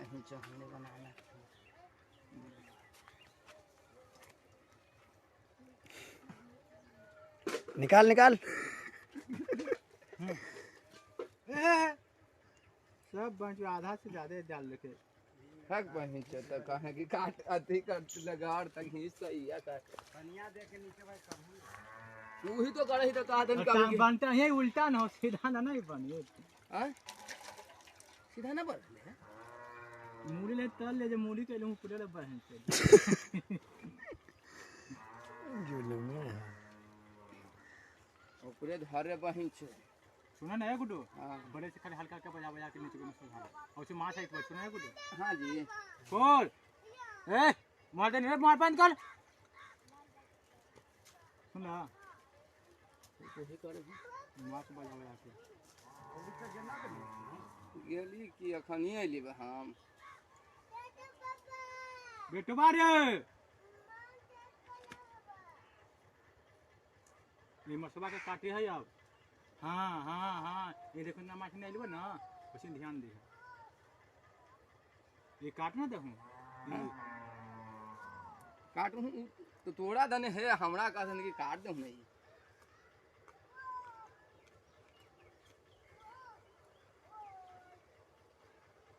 बहन जो हमने बनाना निकाल निकाल सब बंच आधा से ज्यादा डाल रखे हक बहन जो तो कहे कि काट अति कट लगाड़ तक ही सही है का बनिया दे के नीचे भाई तू ही तो करही तो कहा दिन का बनता है उल्टा ना हो सीधा ना नहीं बनिए हां सीधा ना बढ़ ले मूड़ी ले तल ले जो मूड़ी के लूं पूरे बहन से जुलूम है और पूरे धारे बहन छे सुना ना है गुड्डू हां बड़े से खाली हल्का हल्का बजा बजा के नीचे को मसल और से मां साइड पर सुना है गुड्डू हां जी खोल ए मार दे मार बंद कर सुना तो ही करे मां से बजा बजा के गेली कि अखन ही आइली हम बेटो मारे ये मसबा के काटे है अब हाँ हाँ हाँ ये देखो ना माछ नहीं ना उसी ध्यान दे ये काटना देखो काटू तो तोड़ा दने है हमरा का कि काट दे नहीं